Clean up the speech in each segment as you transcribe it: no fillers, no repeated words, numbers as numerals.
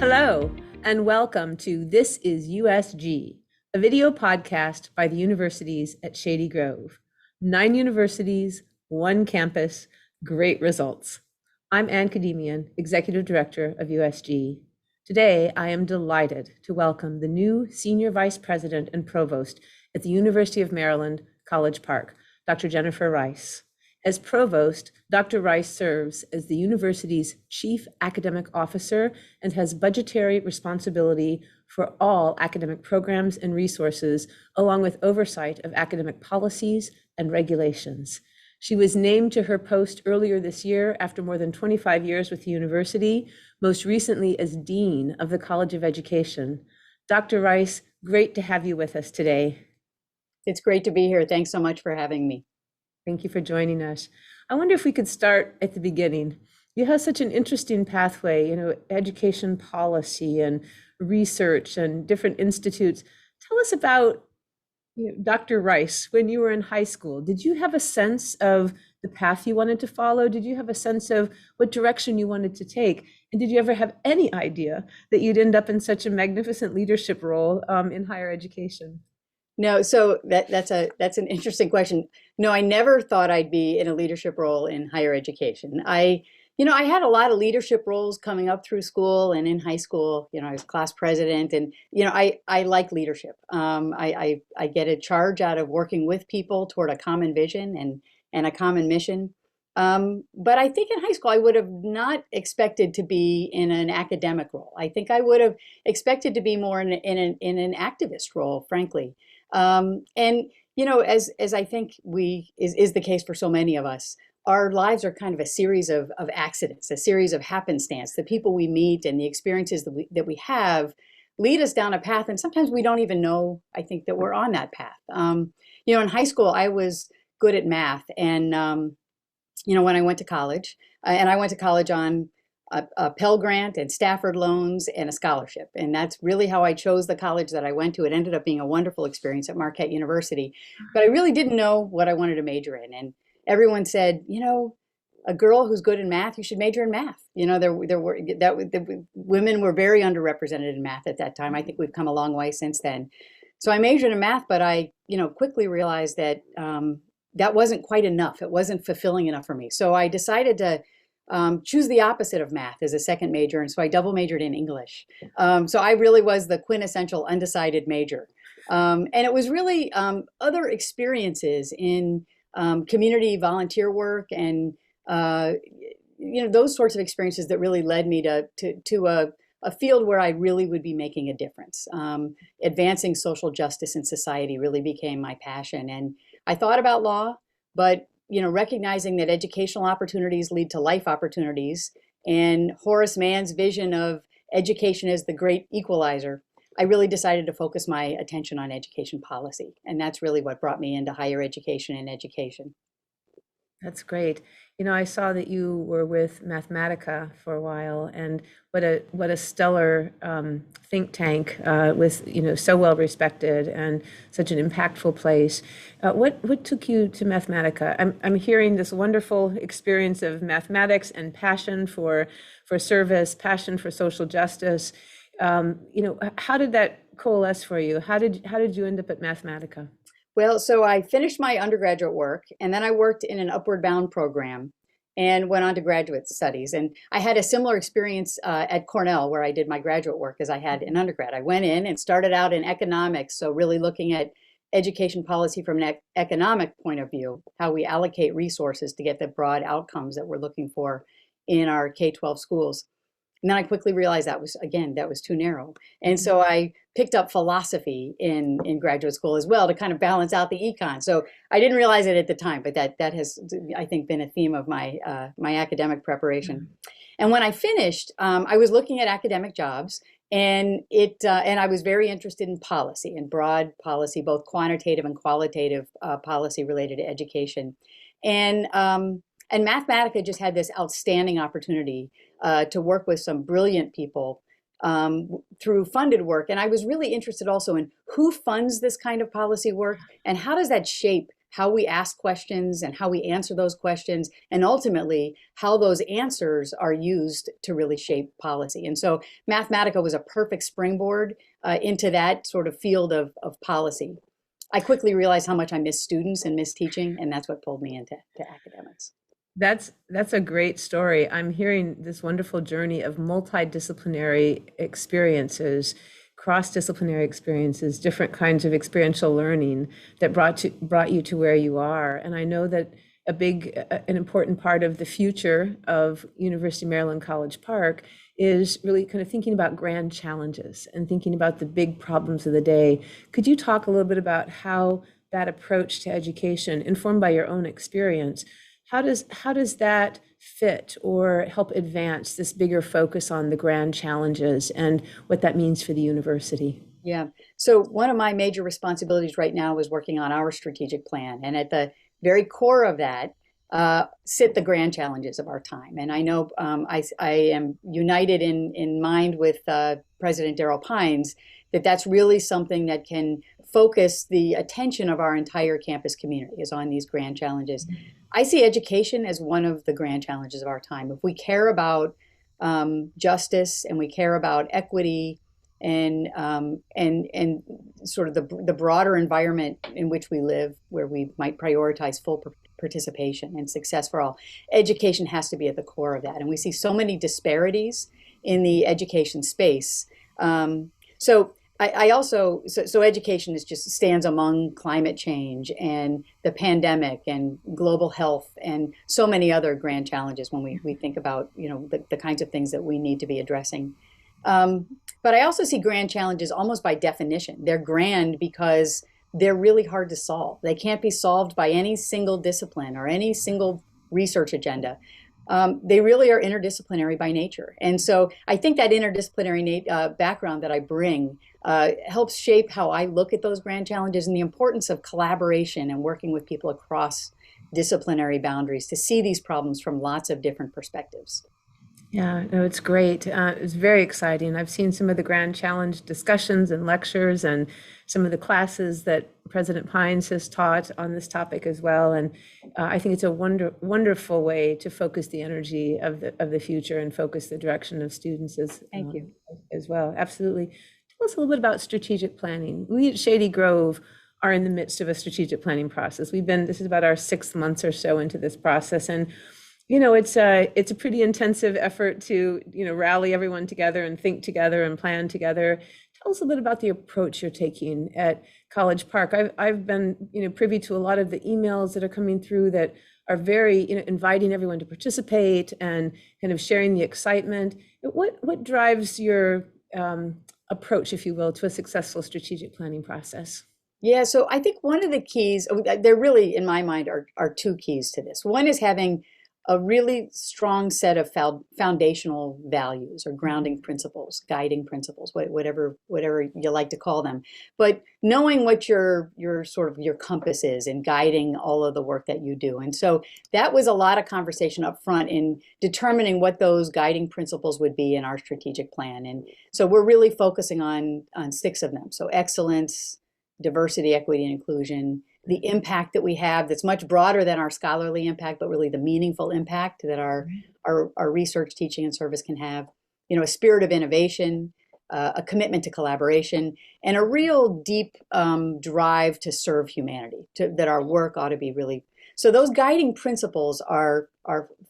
Hello, and welcome to This is USG, a video podcast by the universities at Shady Grove. 9 universities, 1 campus, great results. I'm Khademian, Executive Director of USG. Today, I am delighted to welcome the new Senior Vice President and Provost at the University of Maryland, College Park, Dr. Jennifer Rice. As Provost, Dr. Rice serves as the university's Chief Academic Officer and has budgetary responsibility for all academic programs and resources, along with oversight of academic policies and regulations. She was named to her post earlier this year after more than 25 years with the university, most recently as Dean of the College of Education. Dr. Rice, great to have you with us today. It's great to be here. Thanks so much for having me. Thank you for joining us. I wonder if we could start at the beginning. You have such an interesting pathway, education policy and research and different institutes. Tell us about Dr. Rice, when you were in high school. Did you have a sense of the path you wanted to follow? Did you have a sense of what direction you wanted to take? And did you ever have any idea that you'd end up in such a magnificent leadership role in higher education? No, so that's an interesting question. No, I never thought I'd be in a leadership role in higher education. I had a lot of leadership roles coming up through school and in high school. I was class president, and I like leadership. I get a charge out of working with people toward a common vision and a common mission. But I think in high school I would have not expected to be in an academic role. I think I would have expected to be more in an activist role, frankly. As I think is the case for so many of us, our lives are kind of a series of accidents, a series of happenstance. The people we meet and the experiences that we have lead us down a path, and sometimes we don't even know, I think, that we're on that path. In high school, I was good at math, and when I went to college, and I went to college on a Pell Grant and Stafford loans and a scholarship. And that's really how I chose the college that I went to. It ended up being a wonderful experience at Marquette University. But I really didn't know what I wanted to major in. And everyone said, a girl who's good in math, you should major in math. Women were very underrepresented in math at that time. I think we've come a long way since then. So I majored in math, but I, quickly realized that that wasn't quite enough. It wasn't fulfilling enough for me. So I decided to choose the opposite of math as a second major. And so I double majored in English. So I really was the quintessential undecided major. And it was really other experiences in community volunteer work and, those sorts of experiences that really led me to a field where I really would be making a difference. Advancing social justice in society really became my passion. And I thought about law, but recognizing that educational opportunities lead to life opportunities, and Horace Mann's vision of education as the great equalizer, I really decided to focus my attention on education policy. And that's really what brought me into higher education and education. That's great. I saw that you were with Mathematica for a while, and what a stellar think tank with so well respected and such an impactful place. What took you to Mathematica? I'm hearing this wonderful experience of mathematics and passion for service, passion for social justice. How did that coalesce for you? How did you end up at Mathematica? Well, so I finished my undergraduate work, and then I worked in an Upward Bound program and went on to graduate studies. And I had a similar experience at Cornell, where I did my graduate work, as I had in undergrad. I went in and started out in economics, so really looking at education policy from an economic point of view, how we allocate resources to get the broad outcomes that we're looking for in our K-12 schools. And then I quickly realized that was too narrow. And so I picked up philosophy in graduate school as well to kind of balance out the econ. So I didn't realize it at the time, but that has, I think, been a theme of my academic preparation. Mm-hmm. And when I finished, I was looking at academic jobs, and I was very interested in policy and broad policy, both quantitative and qualitative policy related to education. And Mathematica just had this outstanding opportunity to work with some brilliant people through funded work. And I was really interested also in who funds this kind of policy work and how does that shape how we ask questions and how we answer those questions, and ultimately how those answers are used to really shape policy. And so Mathematica was a perfect springboard into that sort of field of policy. I quickly realized how much I miss students and miss teaching, and that's what pulled me into academics. That's a great story. I'm hearing this wonderful journey of multidisciplinary experiences, cross-disciplinary experiences, different kinds of experiential learning that brought you to where you are. And I know that an important part of the future of University of Maryland College Park is really kind of thinking about grand challenges and thinking about the big problems of the day. Could you talk a little bit about how that approach to education, informed by your own experience, how does that fit or help advance this bigger focus on the grand challenges and what that means for the university? Yeah. So one of my major responsibilities right now is working on our strategic plan. And at the very core of that sit the grand challenges of our time. And I know I am united in mind with President Darrell Pines that that's really something that can focus the attention of our entire campus community is on these grand challenges. I see education as one of the grand challenges of our time. If we care about justice and we care about equity and sort of the broader environment in which we live, where we might prioritize full participation and success for all, education has to be at the core of that. And we see so many disparities in the education space. So education is just stands among climate change and the pandemic and global health and so many other grand challenges when we think about the kinds of things that we need to be addressing. But I also see grand challenges almost by definition. They're grand because they're really hard to solve. They can't be solved by any single discipline or any single research agenda. They really are interdisciplinary by nature. And so I think that interdisciplinary background that I bring helps shape how I look at those grand challenges and the importance of collaboration and working with people across disciplinary boundaries to see these problems from lots of different perspectives. Yeah, no, it's great. It's very exciting. I've seen some of the grand challenge discussions and lectures and some of the classes that President Pines has taught on this topic as well. And I think it's a wonderful way to focus the energy of the future and focus the direction of students Thank you. As well. Absolutely. Tell us a little bit about strategic planning. We at Shady Grove are in the midst of a strategic planning process. This is about our 6 months or so into this process. And it's a pretty intensive effort to, rally everyone together and think together and plan together. Tell us a bit about the approach you're taking at College Park. I've been, privy to a lot of the emails that are coming through that are very, inviting everyone to participate and kind of sharing the excitement. What drives your approach, if you will, to a successful strategic planning process? Yeah, so I think one of the keys, there really, in my mind, are two keys to this. One is having a really strong set of foundational values or grounding principles, guiding principles, whatever you like to call them. But knowing what your sort of your compass is in guiding all of the work that you do. And so that was a lot of conversation up front in determining what those guiding principles would be in our strategic plan. And so we're really focusing on 6 of them. So excellence, diversity, equity, and inclusion, the impact that we have that's much broader than our scholarly impact, but really the meaningful impact that our research, teaching, and service can have, a spirit of innovation, a commitment to collaboration, and a real deep drive to serve humanity, that our work ought to be really. So those guiding principles are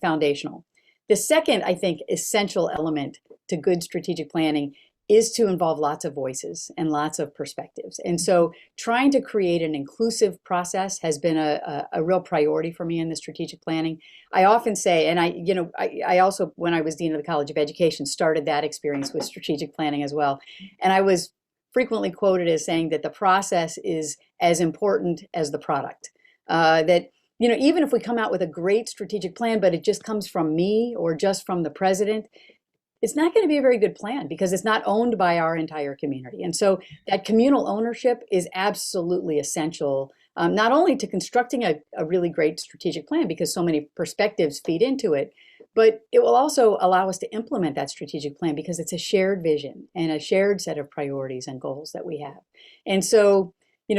foundational. The second, I think, essential element to good strategic planning is to involve lots of voices and lots of perspectives. And so trying to create an inclusive process has been a real priority for me in the strategic planning. I often say, and I also, when I was Dean of the College of Education, started that experience with strategic planning as well. And I was frequently quoted as saying that the process is as important as the product. That even if we come out with a great strategic plan, but it just comes from me or just from the president, it's not going to be a very good plan because it's not owned by our entire community. And so that communal ownership is absolutely essential, not only to constructing a really great strategic plan because so many perspectives feed into it, but it will also allow us to implement that strategic plan because it's a shared vision and a shared set of priorities and goals that we have. And so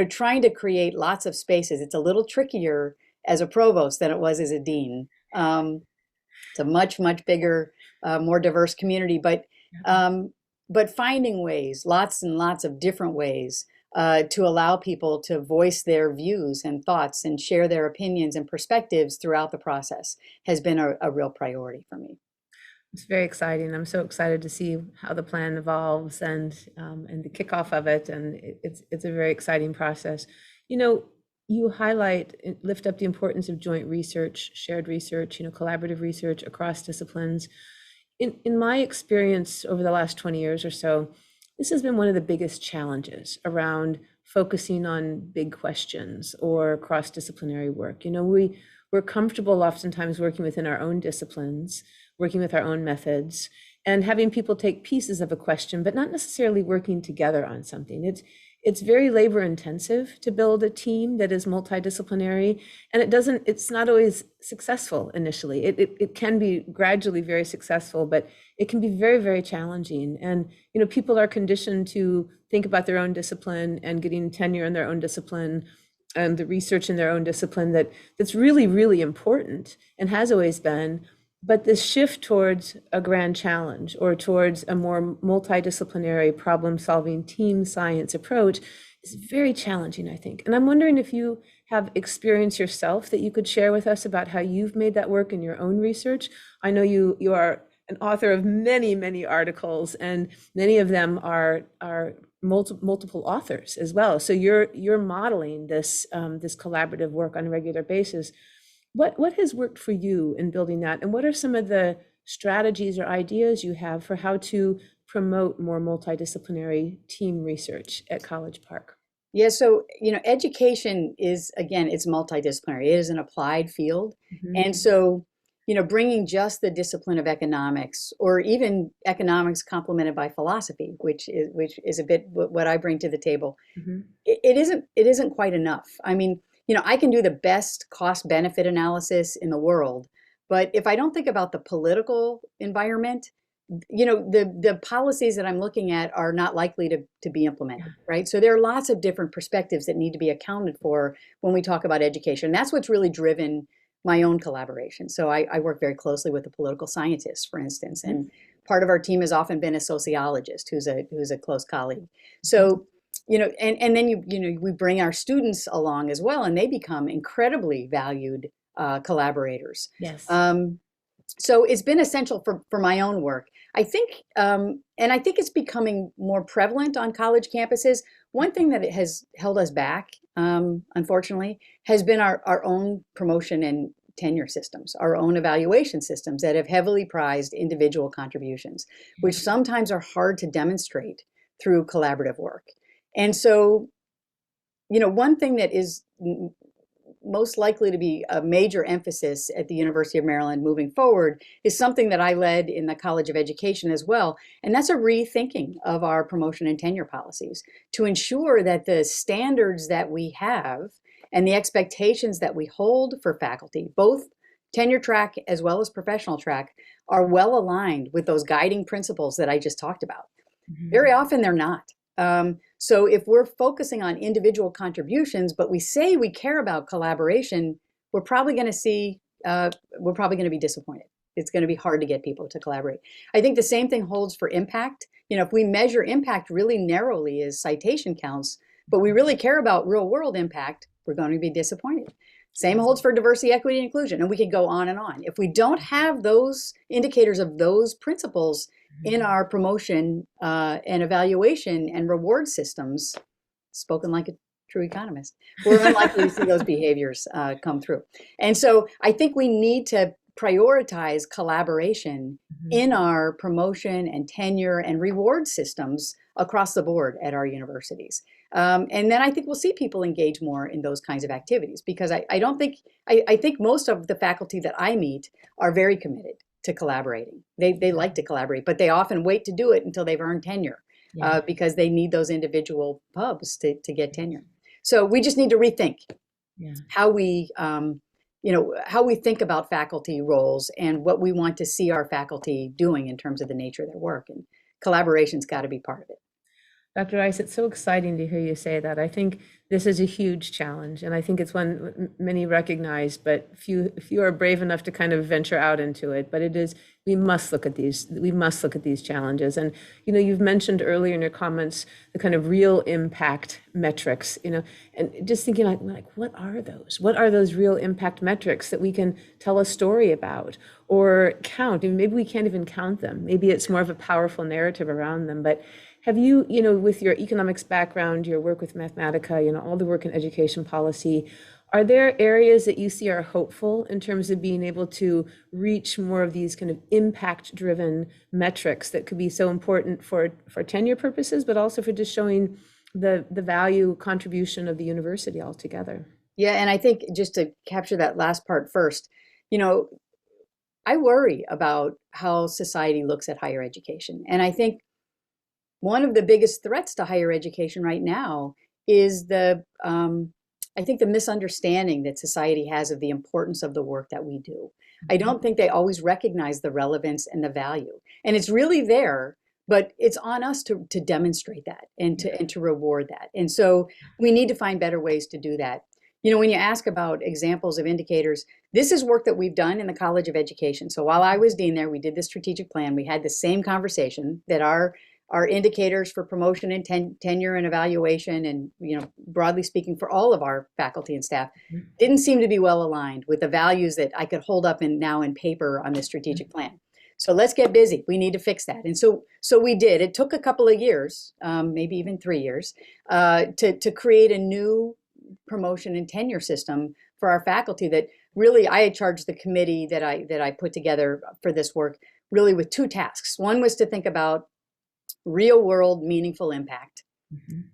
trying to create lots of spaces. It's a little trickier as a provost than it was as a dean. It's a much, much bigger, more diverse community, but finding ways, lots and lots of different ways to allow people to voice their views and thoughts and share their opinions and perspectives throughout the process has been a real priority for me. It's very exciting. I'm so excited to see how the plan evolves and the kickoff of it. And it's a very exciting process. You know, you lift up the importance of joint research, shared research, collaborative research across disciplines. In my experience over the last 20 years or so, this has been one of the biggest challenges around focusing on big questions or cross-disciplinary work. We're comfortable oftentimes working within our own disciplines, working with our own methods, and having people take pieces of a question, but not necessarily working together on something. It's very labor intensive to build a team that is multidisciplinary, and it's not always successful initially. It can be gradually very successful, but it can be very, very challenging. And, people are conditioned to think about their own discipline and getting tenure in their own discipline and the research in their own discipline that's really, really important and has always been. But this shift towards a grand challenge or towards a more multidisciplinary problem-solving team science approach is very challenging, I think. And I'm wondering if you have experience yourself that you could share with us about how you've made that work in your own research. I know you are an author of many, many articles, and many of them are multiple authors as well. So you're modeling this collaborative work on a regular basis. What has worked for you in building that? And what are some of the strategies or ideas you have for how to promote more multidisciplinary team research at College Park? Yeah, so, education is, again, it's multidisciplinary. It is an applied field. Mm-hmm. And so, bringing just the discipline of economics or even economics complemented by philosophy, which is a bit what I bring to the table, Mm-hmm. it isn't quite enough. I mean, I can do the best cost benefit analysis in the world, but if I don't think about the political environment, the policies that I'm looking at are not likely to be implemented, right? So there are lots of different perspectives that need to be accounted for when we talk about education. That's what's really driven my own collaboration. So I work very closely with a political scientist, for instance, and part of our team has often been a sociologist who's a close colleague. So and then we bring our students along as well, and they become incredibly valued collaborators. Yes. So it's been essential for my own work. I think, and I think it's becoming more prevalent on college campuses. One thing that it has held us back, unfortunately, has been our own promotion and tenure systems, our own evaluation systems that have heavily prized individual contributions, which sometimes are hard to demonstrate through collaborative work. And so, one thing that is most likely to be a major emphasis at the University of Maryland moving forward is something that I led in the College of Education as well. And that's a rethinking of our promotion and tenure policies to ensure that the standards that we have and the expectations that we hold for faculty, both tenure track as well as professional track, are well aligned with those guiding principles that I just talked about. Mm-hmm. Very often they're not. So if we're focusing on individual contributions, but we say we care about collaboration, we're probably going to be disappointed. It's going to be hard to get people to collaborate. I think the same thing holds for impact. If we measure impact really narrowly as citation counts, but we really care about real world impact, we're going to be disappointed. Same holds for diversity, equity, and inclusion. And we could go on and on. If we don't have those indicators of those principles in our promotion and evaluation and reward systems, spoken like a true economist, we're unlikely to see those behaviors come through. And so I think we need to prioritize collaboration in our promotion and tenure and reward systems across the board at our universities. And then I think we'll see people engage more in those kinds of activities, because I think most of the faculty that I meet are very committed to collaborating. They like to collaborate, but they often wait to do it until they've earned tenure, because they need those individual pubs to get tenure. So we just need to rethink how we think about faculty roles and what we want to see our faculty doing in terms of the nature of their work. And collaboration's got to be part of it. Dr. Rice, it's so exciting to hear you say that. I think this is a huge challenge, and I think it's one many recognize, but few are brave enough to kind of venture out into it. But it is, we must look at these challenges. And you've mentioned earlier in your comments the kind of real impact metrics, and just thinking like what are those? What are those real impact metrics that we can tell a story about or count? And maybe we can't even count them. Maybe it's more of a powerful narrative around them, but have you, with your economics background, your work with Mathematica, all the work in education policy, are there areas that you see are hopeful in terms of being able to reach more of these kind of impact-driven metrics that could be so important for tenure purposes, but also for just showing the value contribution of the university altogether? Yeah, and I think just to capture that last part first, I worry about how society looks at higher education. And I think one of the biggest threats to higher education right now is I think the misunderstanding that society has of the importance of the work that we do. I don't think they always recognize the relevance and the value. And it's really there, but it's on us to demonstrate that and to reward that. And so we need to find better ways to do that. When you ask about examples of indicators, this is work that we've done in the College of Education. So while I was dean there, we did the strategic plan. We had the same conversation that our indicators for promotion and tenure and evaluation, and broadly speaking for all of our faculty and staff, didn't seem to be well aligned with the values that I could hold up now in paper on this strategic plan. So let's get busy. We need to fix that. And so we did. It took a couple of years, maybe even 3 years, to create a new promotion and tenure system for our faculty that really, I had charged the committee that I put together for this work really with two tasks. One was to think about real world meaningful impact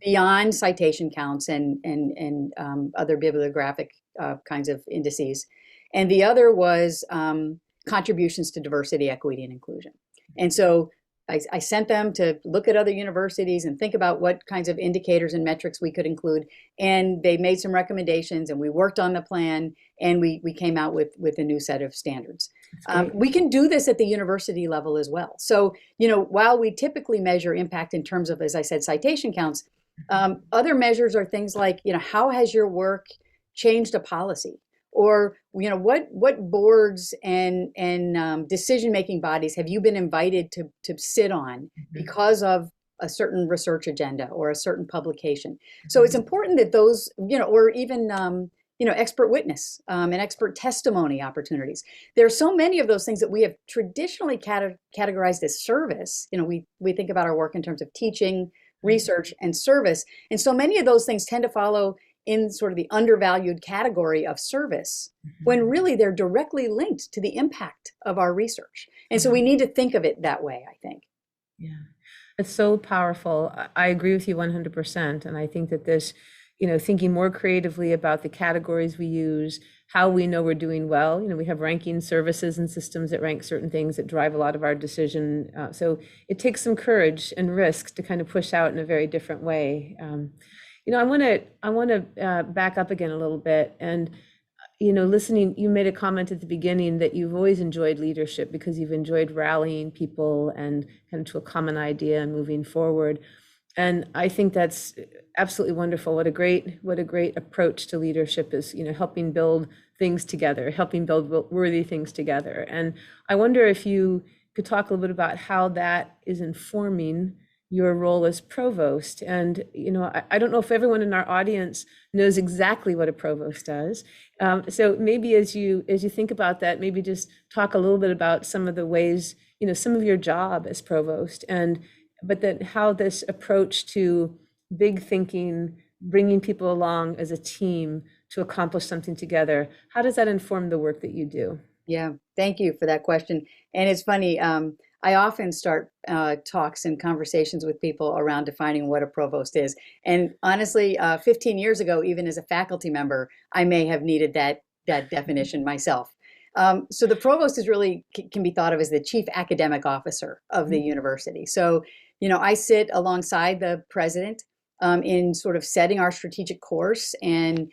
beyond citation counts and other bibliographic kinds of indices. And the other was contributions to diversity, equity, and inclusion. And so I sent them to look at other universities and think about what kinds of indicators and metrics we could include. And they made some recommendations, and we worked on the plan, and we came out with a new set of standards. We can do this at the university level as well. So, while we typically measure impact in terms of, as I said, citation counts, other measures are things like, how has your work changed a policy? Or, what boards and decision-making bodies have you been invited to sit on because of a certain research agenda or a certain publication? So it's important that those, or even, expert witness and expert testimony opportunities. There are so many of those things that we have traditionally categorized as service. We think about our work in terms of teaching, research, and service. And so many of those things tend to follow in sort of the undervalued category of service, when really they're directly linked to the impact of our research. And so we need to think of it that way, I think. Yeah, it's so powerful. I agree with you 100%. And I think that this, thinking more creatively about the categories we use, how we know we're doing well. We have ranking services and systems that rank certain things that drive a lot of our decision. So it takes some courage and risk to kind of push out in a very different way. I want to back up again a little bit. And, listening, you made a comment at the beginning that you've always enjoyed leadership because you've enjoyed rallying people and kind of to a common idea and moving forward. And I think that's absolutely wonderful. What a great approach to leadership is, helping build things together, helping build worthy things together. And I wonder if you could talk a little bit about how that is informing your role as provost. And, I don't know if everyone in our audience knows exactly what a provost does. So maybe as you think about that, maybe just talk a little bit about some of the ways, some of your job as provost, but then how this approach to big thinking, bringing people along as a team to accomplish something together, how does that inform the work that you do? Yeah, thank you for that question. And it's funny, I often start talks and conversations with people around defining what a provost is. And honestly, 15 years ago, even as a faculty member, I may have needed that definition myself. So the provost is really can be thought of as the chief academic officer of the university. So, I sit alongside the president in sort of setting our strategic course and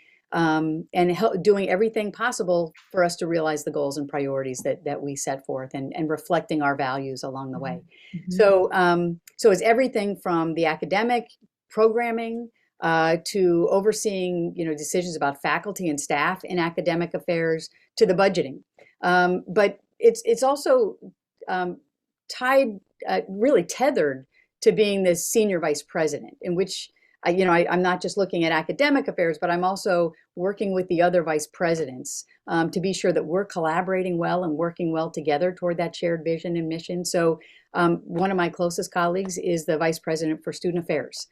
doing everything possible for us to realize the goals and priorities that we set forth and reflecting our values along the way. So it's everything from the academic programming, to overseeing, decisions about faculty and staff in academic affairs, to the budgeting. But it's also tied, really tethered to being the senior vice president, in which I'm not just looking at academic affairs, but I'm also working with the other vice presidents to be sure that we're collaborating well and working well together toward that shared vision and mission. So one of my closest colleagues is the vice president for student affairs.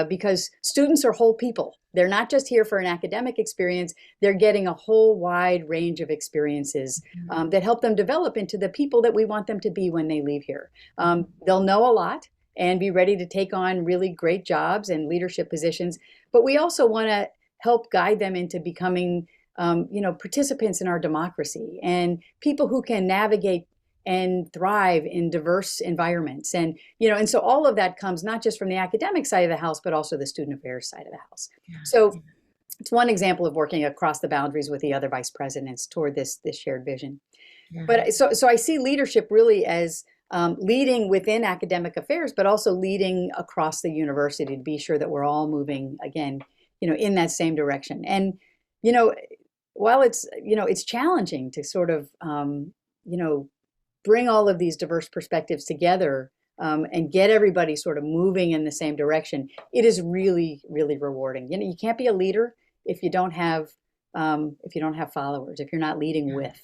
Because students are whole people. They're not just here for an academic experience, they're getting a whole wide range of experiences that help them develop into the people that we want them to be when they leave here. They'll know a lot and be ready to take on really great jobs and leadership positions, but we also want to help guide them into becoming participants in our democracy and people who can navigate and thrive in diverse environments. And so all of that comes not just from the academic side of the house, but also the student affairs side of the house. Yeah. So it's one example of working across the boundaries with the other vice presidents toward this shared vision. Yeah. But so I see leadership really as leading within academic affairs, but also leading across the university to be sure that we're all moving, again, in that same direction. And, while it's challenging to sort of, bring all of these diverse perspectives together and get everybody sort of moving in the same direction, it is really, really rewarding. You can't be a leader if you don't have followers, if you're not leading with.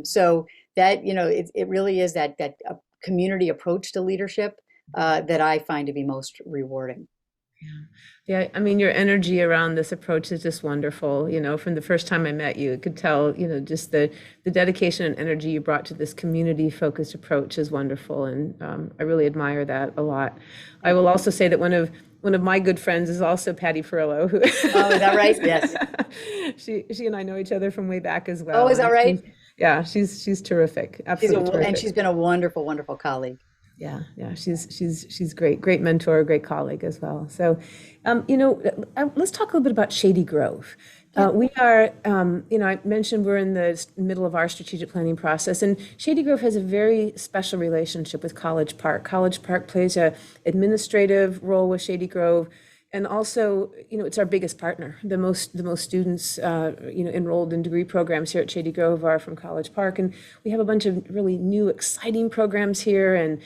So that it really is that community approach to leadership that I find to be most rewarding. Yeah. I mean, your energy around this approach is just wonderful. From the first time I met you, I could tell, just the dedication and energy you brought to this community focused approach is wonderful. And I really admire that a lot. I will also say that one of my good friends is also Patty Ferrillo. Who oh, is that right? Yes. She and I know each other from way back as well. Oh, is that right? Yeah, she's terrific. Absolutely terrific. And she's been a wonderful, wonderful colleague. Yeah, she's great mentor, great colleague as well. So, let's talk a little bit about Shady Grove. We are, I mentioned we're in the middle of our strategic planning process, and Shady Grove has a very special relationship with College Park. College Park plays a administrative role with Shady Grove. And also, it's our biggest partner. The most students, enrolled in degree programs here at Shady Grove are from College Park, and we have a bunch of really new, exciting programs here, and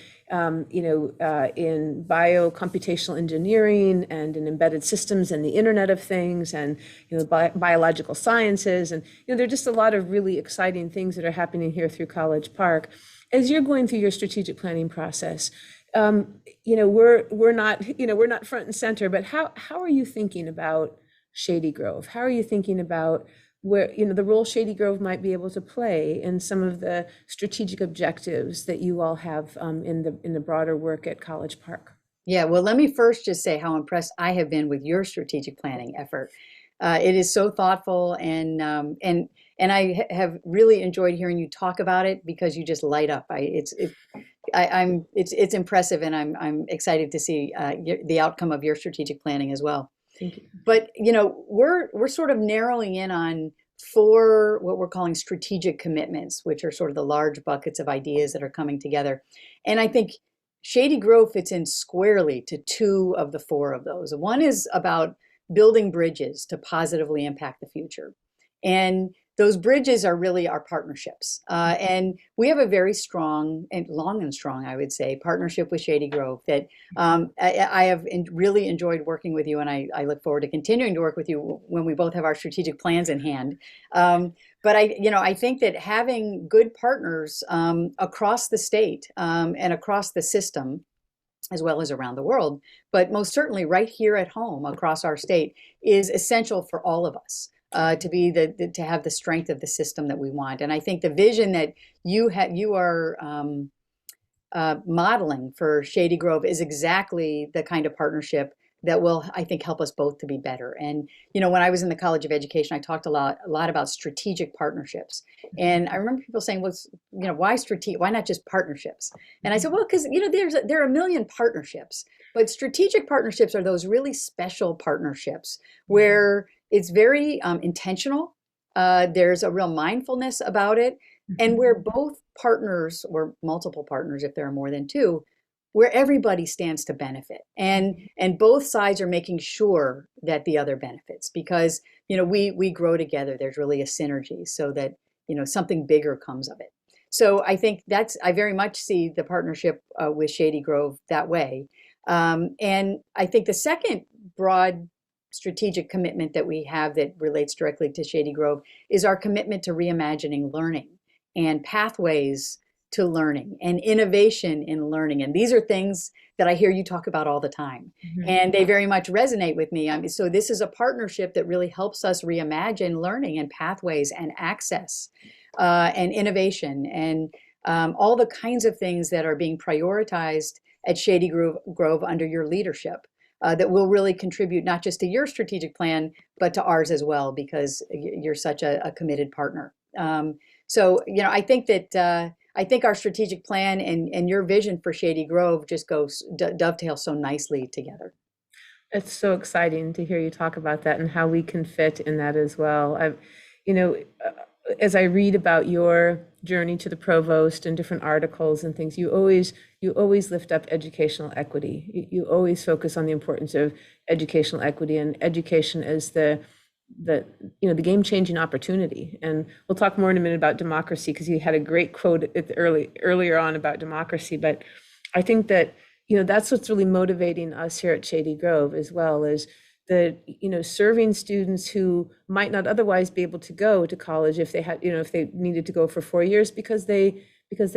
in biocomputational engineering, and in embedded systems, and the Internet of Things, and biological sciences, and there are just a lot of really exciting things that are happening here through College Park. As you're going through your strategic planning process, we're not front and center, but how are you thinking about Shady Grove? How are you thinking about where, the role Shady Grove might be able to play in some of the strategic objectives that you all have in the broader work at College Park? Yeah, well, let me first just say how impressed I have been with your strategic planning effort. It is so thoughtful, and I have really enjoyed hearing you talk about it because you just light up. It's impressive, and I'm excited to see the outcome of your strategic planning as well. Thank you. But we're sort of narrowing in on 4 what we're calling strategic commitments, which are sort of the large buckets of ideas that are coming together. And I think Shady Grove fits in squarely to 2 of the 4 of those. One is about building bridges to positively impact the future, and those bridges are really our partnerships. And we have a very strong and long and strong, I would say, partnership with Shady Grove that I have really enjoyed working with you, and I look forward to continuing to work with you when we both have our strategic plans in hand. But I think that having good partners across the state and across the system, as well as around the world, but most certainly right here at home across our state, is essential for all of us. To have the strength of the system that we want. And I think the vision that you are modeling for Shady Grove is exactly the kind of partnership that will, I think, help us both to be better. And when I was in the College of Education, I talked a lot about strategic partnerships. And I remember people saying, "Well, why strategic? Why not just partnerships?" And I said, "Well, because there are a million partnerships, but strategic partnerships are those really special partnerships where it's very intentional. There's a real mindfulness about it, and where both partners, or multiple partners if there are more than 2, where everybody stands to benefit, and both sides are making sure that the other benefits, because we grow together. There's really a synergy, so that something bigger comes of it. So I think I very much see the partnership with Shady Grove that way. And I think the second broad strategic commitment that we have that relates directly to Shady Grove is our commitment to reimagining learning and pathways to learning and innovation in learning. And these are things that I hear you talk about all the time. Mhm. And they very much resonate with me. So this is a partnership that really helps us reimagine learning and pathways and access and innovation and all the kinds of things that are being prioritized at Shady Grove under your leadership. That will really contribute not just to your strategic plan, but to ours as well, because you're such a committed partner. So, I think that I think our strategic plan and your vision for Shady Grove just dovetail so nicely together. It's so exciting to hear you talk about that and how we can fit in that as well. You know, as I read about your journey to the provost and different articles and things, you always lift up educational equity. You always focus on the importance of educational equity and education as the game-changing opportunity. And we'll talk more in a minute about democracy, because you had a great quote earlier on about democracy. But I think that that's what's really motivating us here at Shady Grove, as well as serving students who might not otherwise be able to go to college if they needed to go for 4 years because they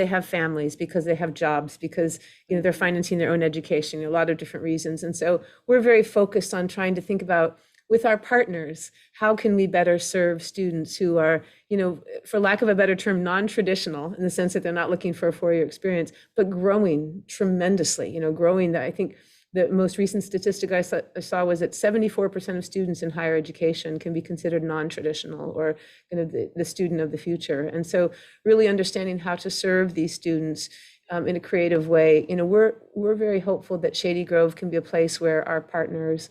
have families, because they have jobs, because they're financing their own education, a lot of different reasons. And so we're very focused on trying to think about, with our partners, how can we better serve students who are, for lack of a better term, non-traditional, in the sense that they're not looking for a 4-year experience, but growing tremendously, growing. That I think the most recent statistic I saw was that 74% of students in higher education can be considered non-traditional, or the student of the future. And so really understanding how to serve these students in a creative way. We're very hopeful that Shady Grove can be a place where our partners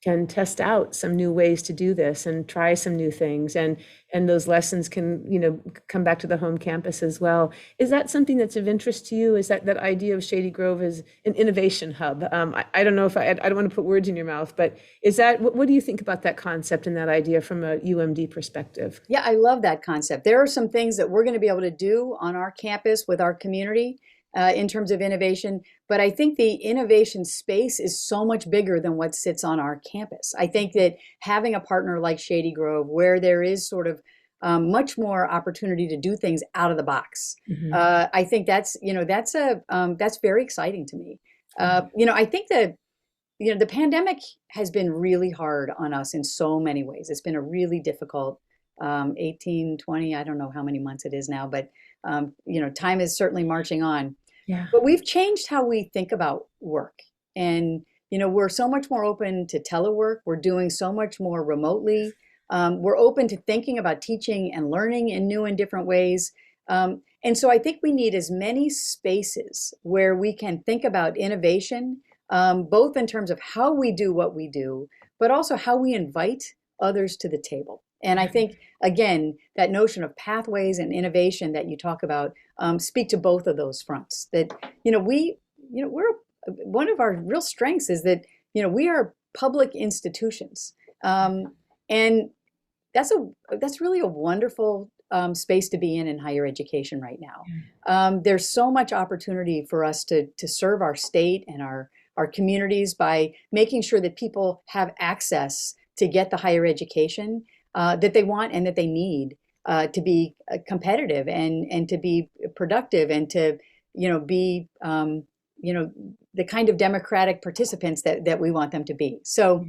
can test out some new ways to do this and try some new things, and those lessons can come back to the home campus as well. Is that something that's of interest to you? Is that idea of Shady Grove as an innovation hub? I don't know if I don't want to put words in your mouth, but is that what do you think about that concept and that idea from a UMD perspective? Yeah, I love that concept. There are some things that we're going to be able to do on our campus with our community in terms of innovation, but I think the innovation space is so much bigger than what sits on our campus. I think that having a partner like Shady Grove, where there is sort of much more opportunity to do things out of the box, I think that's very exciting to me. I think that the pandemic has been really hard on us in so many ways. It's been a really difficult 18, 20, I don't know how many months it is now, but time is certainly marching on. Yeah. But we've changed how we think about work. And, we're so much more open to telework. We're doing so much more remotely. We're open to thinking about teaching and learning in new and different ways. And so I think we need as many spaces where we can think about innovation, both in terms of how we do what we do, but also how we invite others to the table. And I think, again, that notion of pathways and innovation that you talk about speak to both of those fronts. That we're one of our real strengths is that we are public institutions, and that's really a wonderful space to be in higher education right now. There's so much opportunity for us to serve our state and our communities by making sure that people have access to get the higher education that they want and that they need to be competitive and to be productive and to be the kind of democratic participants that we want them to be. So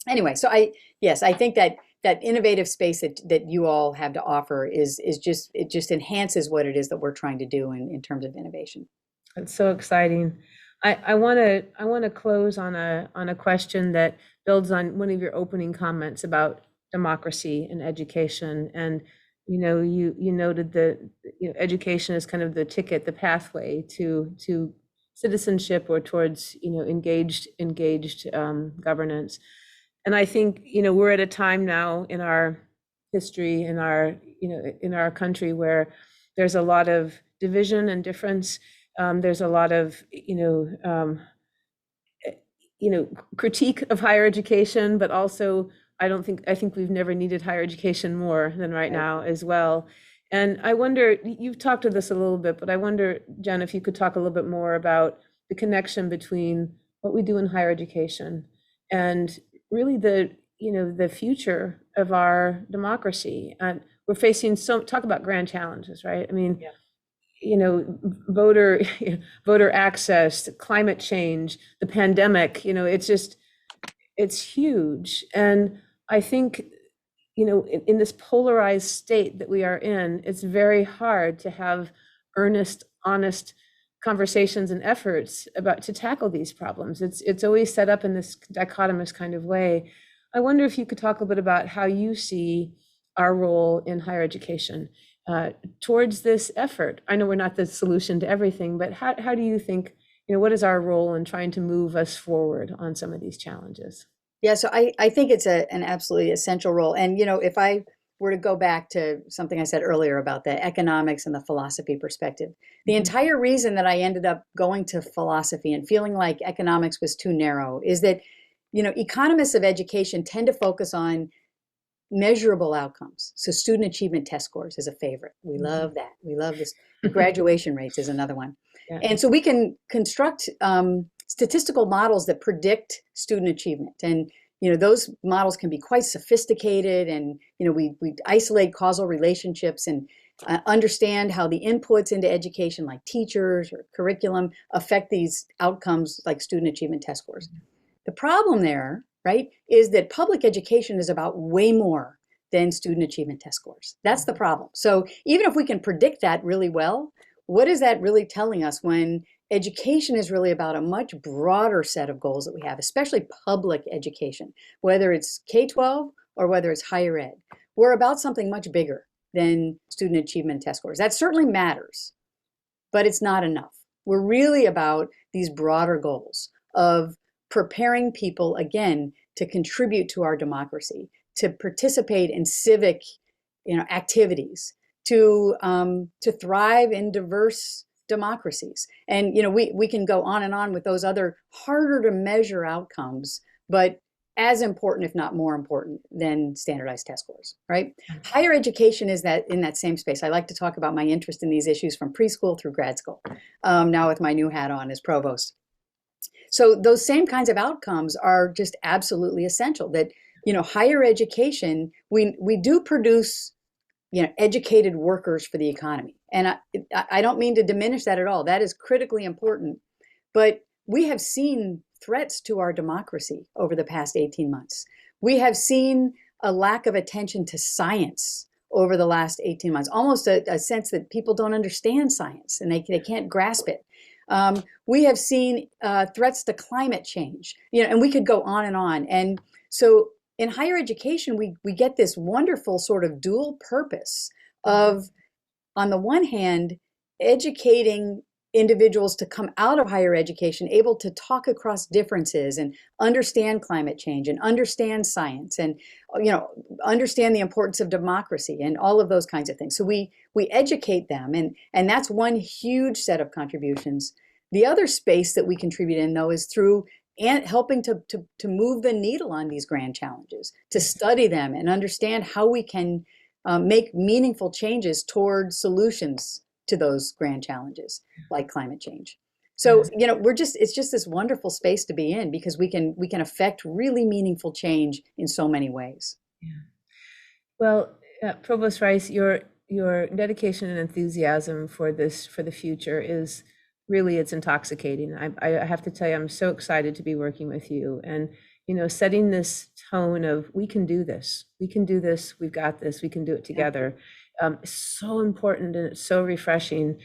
anyway, I think that innovative space that you all have to offer is just, it just enhances what it is that we're trying to do in terms of innovation. It's so exciting. I want to close on a question that builds on one of your opening comments about democracy and education. And you noted that education is kind of the ticket, the pathway to citizenship, or towards engaged governance. And I think we're at a time now in our history, in our country, where there's a lot of division and difference. There's a lot of, critique of higher education, but also I think we've never needed higher education more than right Right. now as well. And I wonder, you've talked to this a little bit, but I wonder, Jen, if you could talk a little bit more about the connection between what we do in higher education and really the future of our democracy. And we're facing talk about grand challenges, right? I mean, Yeah. voter voter access, climate change, the pandemic, it's huge. And I think, in this polarized state that we are in, it's very hard to have earnest, honest conversations and efforts about to tackle these problems. It's always set up in this dichotomous kind of way. I wonder if you could talk a bit about how you see our role in higher education towards this effort. I know we're not the solution to everything, but how do you think, what is our role in trying to move us forward on some of these challenges? Yeah, so I think it's an absolutely essential role. And, if I were to go back to something I said earlier about the economics and the philosophy perspective, the Mhm. entire reason that I ended up going to philosophy and feeling like economics was too narrow is that, economists of education tend to focus on measurable outcomes. So student achievement test scores is a favorite. We love that. We love this. Graduation rates is another one. Yeah. And so we can construct statistical models that predict student achievement. And those models can be quite sophisticated, and we isolate causal relationships and understand how the inputs into education, like teachers or curriculum, affect these outcomes like student achievement test scores. The problem there, right, is that public education is about way more than student achievement test scores. That's the problem. So even if we can predict that really well, what is that really telling us when education is really about a much broader set of goals that we have, especially public education, whether it's K-12 or whether it's higher ed? We're about something much bigger than student achievement test scores. That certainly matters, but it's not enough. We're really about these broader goals of preparing people, again, to contribute to our democracy, to participate in civic, activities, to thrive in diverse democracies. And we can go on and on with those other harder to measure outcomes, but as important, if not more important, than standardized test scores, right? Higher education is that in that same space. I like to talk about my interest in these issues from preschool through grad school, now with my new hat on as provost. So those same kinds of outcomes are just absolutely essential. That higher education, we do produce educated workers for the economy, and I don't mean to diminish that at all. That is critically important, but we have seen threats to our democracy over the past 18 months. We have seen a lack of attention to science over the last 18 months, almost a sense that people don't understand science and they can't grasp it. We have seen threats to climate change, and we could go on and on. And so in higher education, we get this wonderful sort of dual purpose of, on the one hand, educating individuals to come out of higher education able to talk across differences and understand climate change and understand science and understand the importance of democracy and all of those kinds of things. So we educate them, and that's one huge set of contributions. The other space that we contribute in, though, is through and helping to move the needle on these grand challenges, to study them and understand how we can make meaningful changes toward solutions to those grand challenges like climate change. So it's just this wonderful space to be in, because we can affect really meaningful change in so many ways. Yeah. Well, Provost Rice, your dedication and enthusiasm for the future is really, it's intoxicating. I have to tell you, I'm so excited to be working with you, and setting this tone of we can do this, we've got this, we can do it together. Is so important, and it's so refreshing.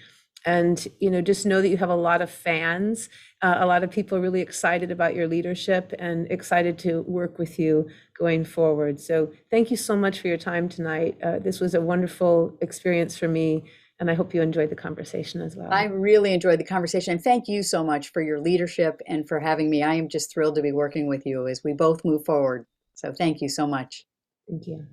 And just know that you have a lot of fans, a lot of people really excited about your leadership and excited to work with you going forward. So thank you so much for your time tonight. This was a wonderful experience for me, and I hope you enjoyed the conversation as well. I really enjoyed the conversation, and thank you so much for your leadership and for having me. I am just thrilled to be working with you as we both move forward. So thank you so much. Thank you.